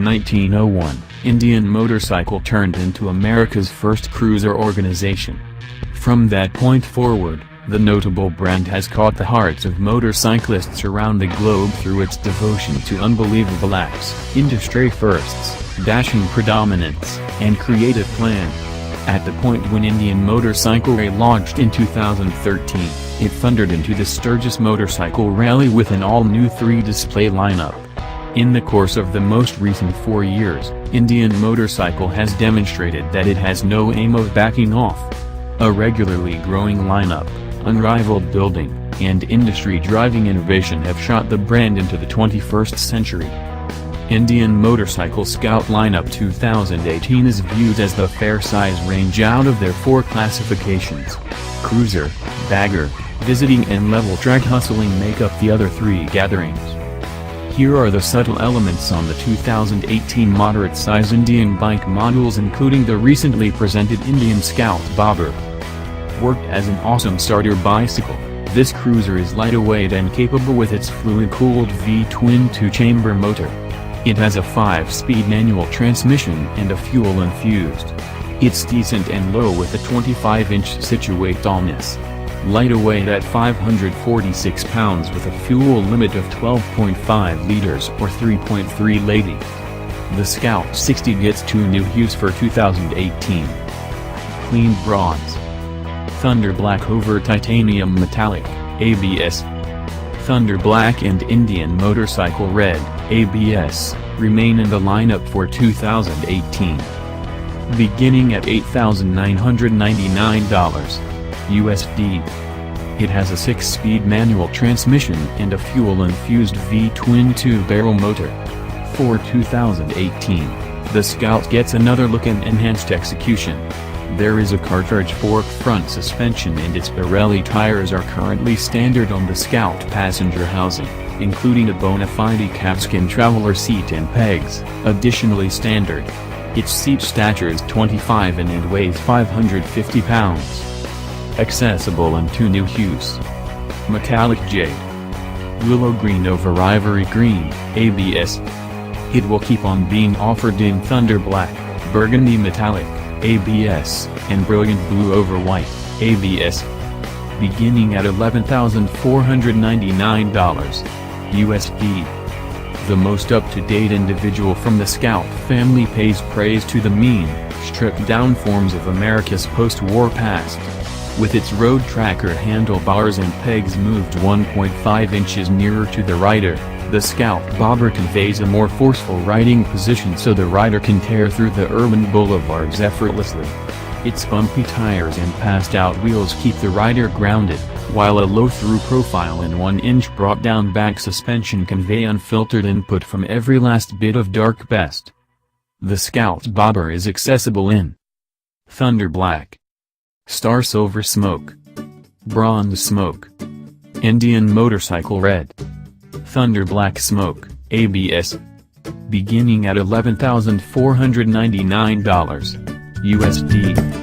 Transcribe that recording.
In 1901, Indian Motorcycle turned into America's first cruiser organization. From that point forward, the notable brand has caught the hearts of motorcyclists around the globe through its devotion to unbelievable acts, industry firsts, dashing predominance, and creative plan. At the point when Indian Motorcycle launched in 2013, it thundered into the Sturgis Motorcycle Rally with an all-new 3-display lineup. In the course of the most recent 4 years, Indian Motorcycle has demonstrated that it has no aim of backing off. A regularly growing lineup, unrivaled building, and industry-driving innovation have shot the brand into the 21st century. Indian Motorcycle Scout Lineup 2018 is viewed as the fair size range out of their 4 classifications. Cruiser, bagger, visiting and level track hustling make up the other 3 gatherings. Here are the subtle elements on the 2018 moderate-size Indian bike models, including the recently presented Indian Scout Bobber. Worked as an awesome starter bicycle, this cruiser is lightweight and capable with its fluid-cooled V-twin 2-chamber motor. It has a 5-speed manual transmission and a fuel-infused. It's decent and low with a 25-inch Situate tallness. Lightweight at 546 pounds with a fuel limit of 12.5 liters or 3.3 lady. The Scout 60 gets 2 new hues for 2018. Clean bronze. Thunder Black over Titanium Metallic, ABS. Thunder Black and Indian Motorcycle Red, ABS, remain in the lineup for 2018. Beginning at $8,999 USD. It has a 6-speed manual transmission and a fuel-infused V-twin 2-barrel motor. For 2018, the Scout gets another look and enhanced execution. There is a cartridge fork front suspension and its Pirelli tires are currently standard on the Scout passenger housing, including a bona fide calfskin traveler seat and pegs, additionally standard. Its seat stature is 25 and weighs 550 pounds. Accessible in 2 new hues. Metallic Jade. Willow Green over Ivory Green, ABS. It will keep on being offered in Thunder Black, Burgundy Metallic, ABS, and Brilliant Blue over White, ABS. Beginning at $11,499 USD. The most up-to-date individual from the Scout family pays praise to the mean, stripped-down forms of America's post-war past. With its road tracker handlebars and pegs moved 1.5 inches nearer to the rider, the Scout Bobber conveys a more forceful riding position so the rider can tear through the urban boulevards effortlessly. Its bumpy tires and passed-out wheels keep the rider grounded, while a low-through profile and 1-inch brought-down back suspension convey unfiltered input from every last bit of dark best. The Scout Bobber is accessible in Thunder Black, Star Silver Smoke, Bronze Smoke, Indian Motorcycle Red, Thunder Black Smoke, ABS. Beginning at $11,499 USD.